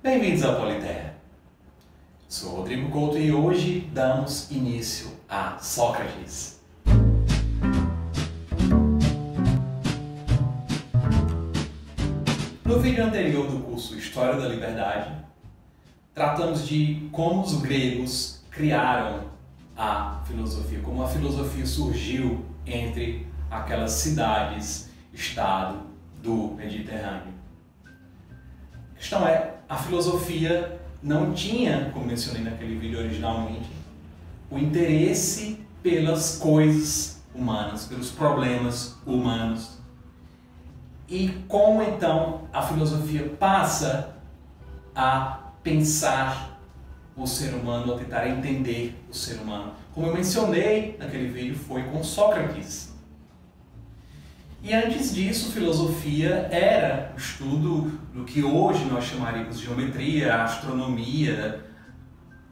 Bem-vindos ao Politeia. Sou Rodrigo Couto e hoje damos início a Sócrates. No vídeo anterior do curso História da Liberdade, tratamos de como os gregos criaram a filosofia, como a filosofia surgiu entre aquelas cidades-estado do Mediterrâneo. A questão é, a filosofia não tinha, como mencionei naquele vídeo originalmente, o interesse pelas coisas humanas, pelos problemas humanos. E como então a filosofia passa a pensar o ser humano, a tentar entender o ser humano? Como eu mencionei naquele vídeo, foi com Sócrates. E antes disso, filosofia era o estudo do que hoje nós chamaríamos de geometria, astronomia,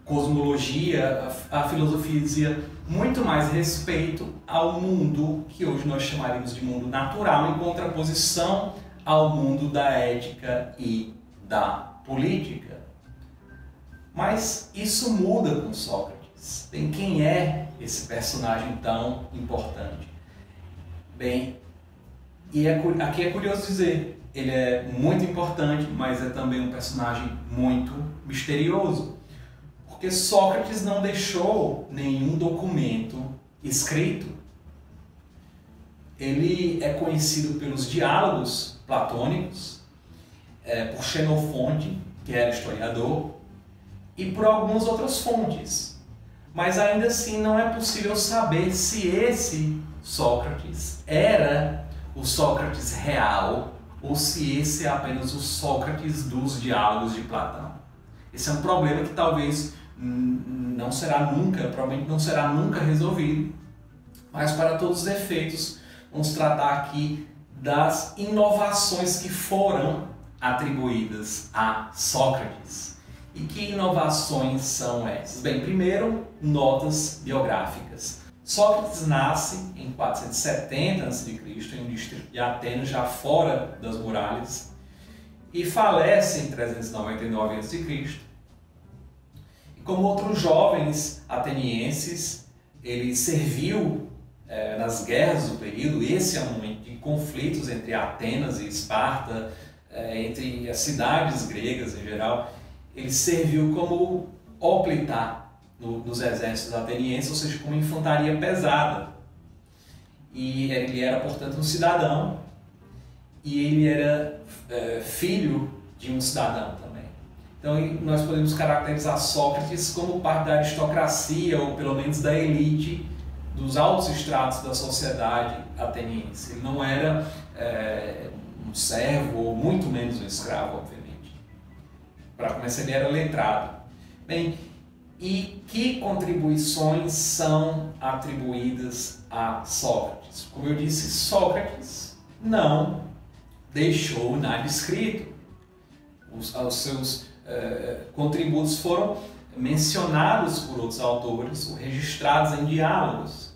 cosmologia. A filosofia dizia muito mais respeito ao mundo que hoje nós chamaríamos de mundo natural, em contraposição ao mundo da ética e da política. Mas isso muda com Sócrates. Bem, quem é esse personagem tão importante? Bem, e aqui é curioso dizer, ele é muito importante, mas é também um personagem muito misterioso. Porque Sócrates não deixou nenhum documento escrito. Ele é conhecido pelos diálogos platônicos, por Xenofonte, que era historiador, e por algumas outras fontes. Mas ainda assim não é possível saber se esse Sócrates era o Sócrates real ou se esse é apenas o Sócrates dos diálogos de Platão. Esse é um problema que talvez provavelmente não será nunca resolvido, mas para todos os efeitos vamos tratar aqui das inovações que foram atribuídas a Sócrates. E que inovações são essas? Bem, primeiro, notas biográficas. Sócrates nasce em 470 a.C., em um distrito de Atenas, já fora das muralhas, e falece em 399 a.C. E como outros jovens atenienses, ele serviu nas guerras do período. Esse é um momento de conflitos entre Atenas e Esparta, entre as cidades gregas em geral. Ele serviu como hóplita nos exércitos atenienses, ou seja, como infantaria pesada. E ele era, portanto, um cidadão, e ele era filho de um cidadão também. Então nós podemos caracterizar Sócrates como parte da aristocracia, ou pelo menos da elite, dos altos estratos da sociedade ateniense. Ele não era um servo, ou muito menos um escravo, obviamente. Para começar, ele era letrado. Bem, e que contribuições são atribuídas a Sócrates? Como eu disse, Sócrates não deixou nada escrito. Os seus contributos foram mencionados por outros autores, ou registrados em diálogos.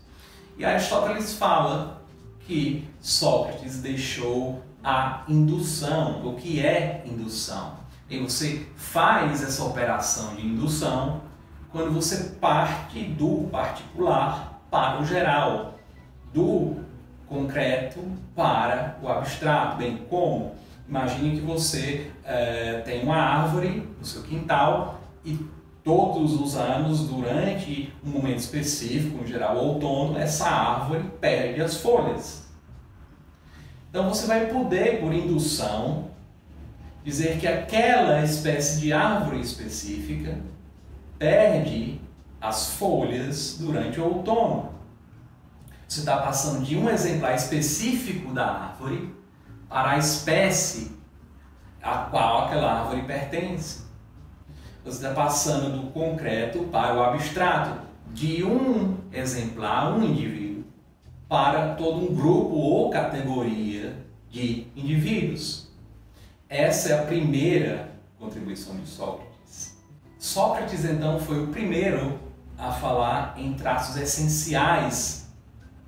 E Aristóteles fala que Sócrates deixou a indução. O que é indução? E você faz essa operação de indução quando você parte do particular para o geral, do concreto para o abstrato. Bem, como? Imagine que você tem uma árvore no seu quintal e todos os anos, durante um momento específico, em geral o outono, essa árvore perde as folhas. Então você vai poder, por indução, dizer que aquela espécie de árvore específica perde as folhas durante o outono. Você está passando de um exemplar específico da árvore para a espécie a qual aquela árvore pertence. Você está passando do concreto para o abstrato, de um exemplar, um indivíduo, para todo um grupo ou categoria de indivíduos. Essa é a primeira contribuição de Sócrates. Sócrates, então, foi o primeiro a falar em traços essenciais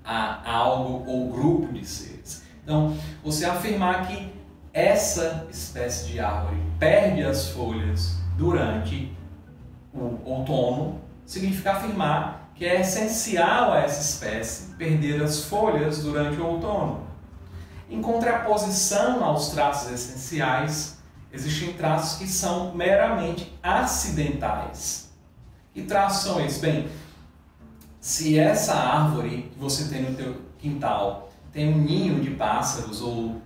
a algo ou grupo de seres. Então, você afirmar que essa espécie de árvore perde as folhas durante o outono, significa afirmar que é essencial a essa espécie perder as folhas durante o outono. Em contraposição aos traços essenciais, existem traços que são meramente acidentais. Que traços são esses? Bem, se essa árvore que você tem no teu quintal tem um ninho de pássaros, ou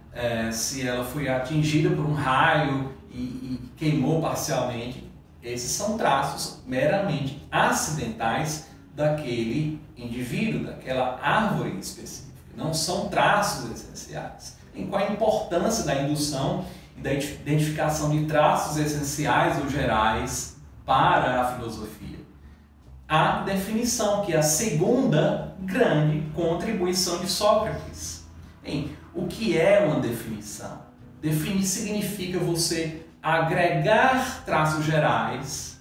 se ela foi atingida por um raio e queimou parcialmente, esses são traços meramente acidentais daquele indivíduo, daquela árvore específica. Não são traços essenciais. Em qual a importância da indução e da identificação de traços essenciais ou gerais para a filosofia? A definição, que é a segunda grande contribuição de Sócrates. Bem, o que é uma definição? Definir significa você agregar traços gerais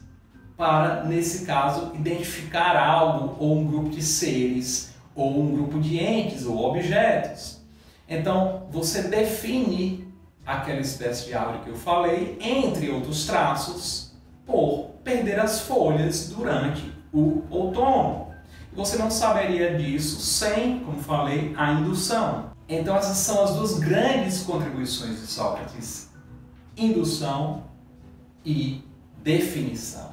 para, nesse caso, identificar algo ou um grupo de seres, ou um grupo de entes ou objetos. Então, você define aquela espécie de árvore que eu falei, entre outros traços, por perder as folhas durante o outono. Você não saberia disso sem, como falei, a indução. Então, essas são as duas grandes contribuições de Sócrates: indução e definição.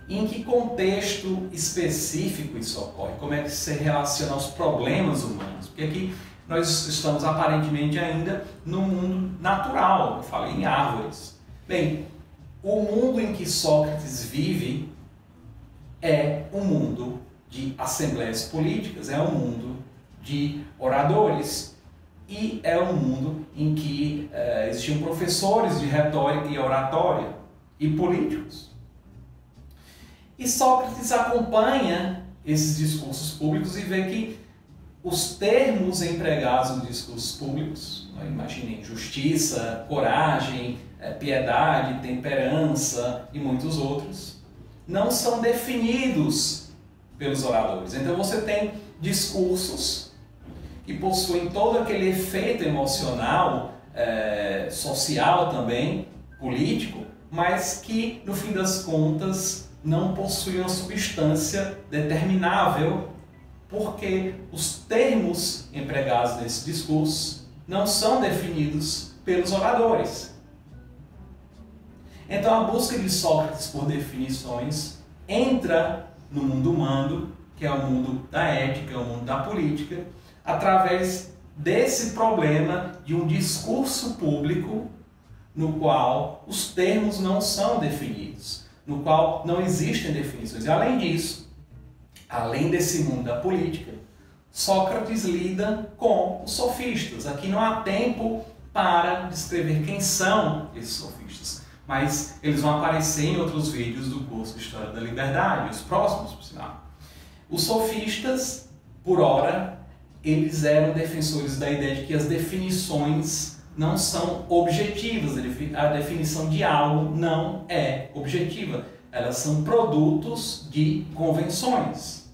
Em que contexto específico isso ocorre? Como é que se relaciona aos problemas humanos? Porque aqui nós estamos aparentemente ainda no mundo natural, eu falei em árvores. Bem, o mundo em que Sócrates vive é um mundo de assembleias políticas, é um mundo de oradores, e é um mundo em que existiam professores de retórica e oratória e políticos. E Sócrates acompanha esses discursos públicos e vê que os termos empregados nos discursos públicos, imaginem justiça, coragem, piedade, temperança e muitos outros, não são definidos pelos oradores. Então você tem discursos que possuem todo aquele efeito emocional, social também, político, mas que, no fim das contas, não possuem uma substância determinável, porque os termos empregados nesse discurso não são definidos pelos oradores. Então a busca de Sócrates por definições entra no mundo humano, que é o mundo da ética, é o mundo da política, através desse problema de um discurso público no qual os termos não são definidos, no qual não existem definições. E além disso, além desse mundo da política, Sócrates lida com os sofistas. Aqui não há tempo para descrever quem são esses sofistas, mas eles vão aparecer em outros vídeos do curso de História da Liberdade, os próximos, por sinal. Os sofistas, por ora, eles eram defensores da ideia de que as definições não são objetivas, a definição de algo não é objetiva, elas são produtos de convenções.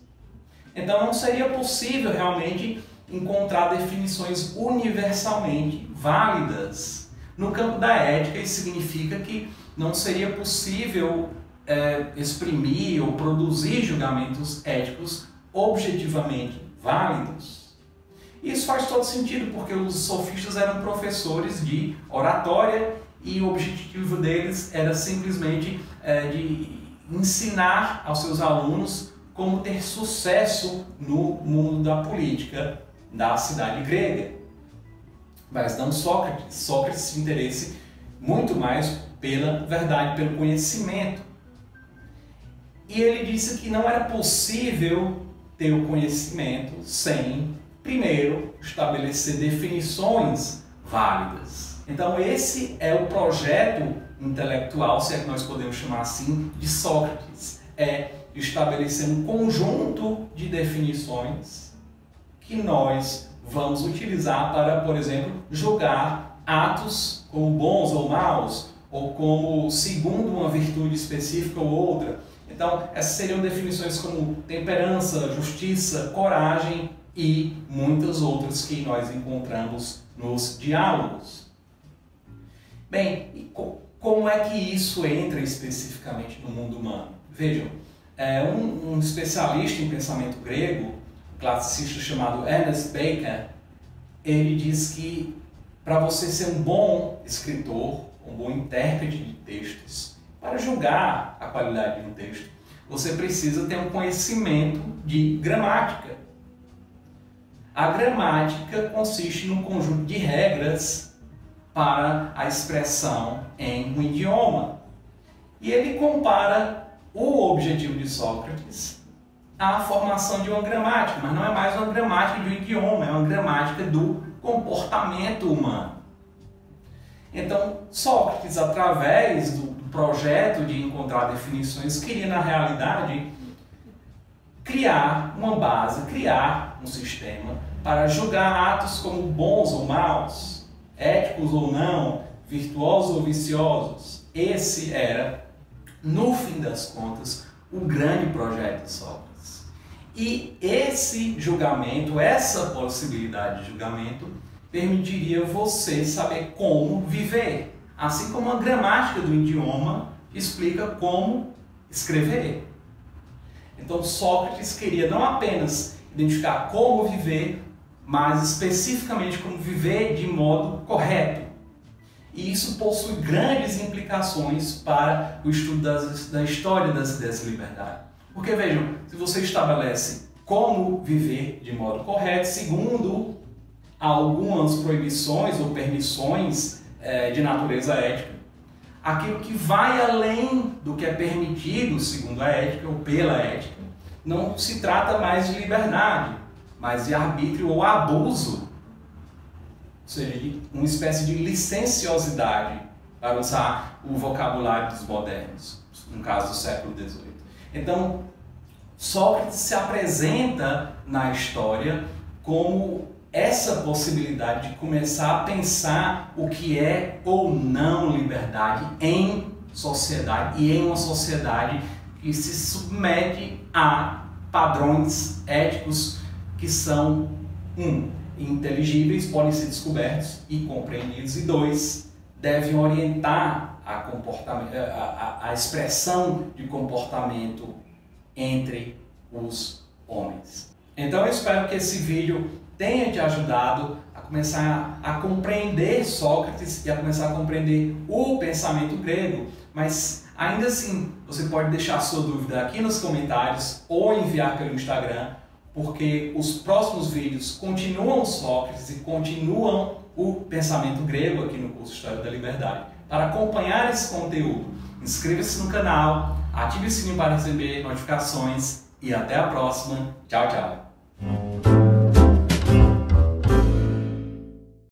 Então não seria possível realmente encontrar definições universalmente válidas. No campo da ética, isso significa que não seria possível exprimir ou produzir julgamentos éticos objetivamente válidos. Isso faz todo sentido, porque os sofistas eram professores de oratória e o objetivo deles era simplesmente de ensinar aos seus alunos como ter sucesso no mundo da política da cidade grega. Mas não Sócrates. Sócrates se interessa muito mais pela verdade, pelo conhecimento. E ele disse que não era possível ter o conhecimento sem, primeiro, estabelecer definições válidas. Então esse é o projeto intelectual, se é que nós podemos chamar assim, de Sócrates. É estabelecer um conjunto de definições que nós vamos utilizar para, por exemplo, julgar atos como bons ou maus, ou como segundo uma virtude específica ou outra. Então, essas seriam definições como temperança, justiça, coragem e muitas outras que nós encontramos nos diálogos. Bem, e como é que isso entra especificamente no mundo humano? Vejam, um especialista em pensamento grego, um classicista chamado Ernest Bacon, ele diz que para você ser um bom escritor, um bom intérprete de textos, para julgar a qualidade de um texto, você precisa ter um conhecimento de gramática. A gramática consiste num conjunto de regras para a expressão em um idioma. E ele compara o objetivo de Sócrates à formação de uma gramática, mas não é mais uma gramática de um idioma, é uma gramática do comportamento humano. Então, Sócrates, através do projeto de encontrar definições, queria, na realidade, criar uma base, criar um sistema para julgar atos como bons ou maus, éticos ou não, virtuosos ou viciosos. Esse era, no fim das contas, o grande projeto de Sócrates. E esse julgamento, essa possibilidade de julgamento, permitiria você saber como viver, assim como a gramática do idioma explica como escrever. Então Sócrates queria não apenas identificar como viver, mas especificamente como viver de modo correto. E isso possui grandes implicações para o estudo da história das ideias de liberdade. Porque vejam, se você estabelece como viver de modo correto, segundo algumas proibições ou permissões de natureza ética, aquilo que vai além do que é permitido segundo a ética ou pela ética, não se trata mais de liberdade, mas de arbítrio ou abuso, ou seja, de uma espécie de licenciosidade, para usar o vocabulário dos modernos, no caso do século XVIII. Então, Sócrates se apresenta na história como essa possibilidade de começar a pensar o que é ou não liberdade em sociedade, e em uma sociedade que se submete a padrões éticos que são, inteligíveis, podem ser descobertos e compreendidos, e 2, devem orientar a expressão de comportamento entre os homens. Então eu espero que esse vídeo tenha te ajudado a começar a compreender Sócrates e a começar a compreender o pensamento grego, mas ainda assim você pode deixar sua dúvida aqui nos comentários ou enviar pelo Instagram, porque os próximos vídeos continuam Sócrates e continuam o pensamento grego aqui no curso História da Liberdade. Para acompanhar esse conteúdo, inscreva-se no canal, ative o sininho para receber notificações e até a próxima. Tchau, tchau!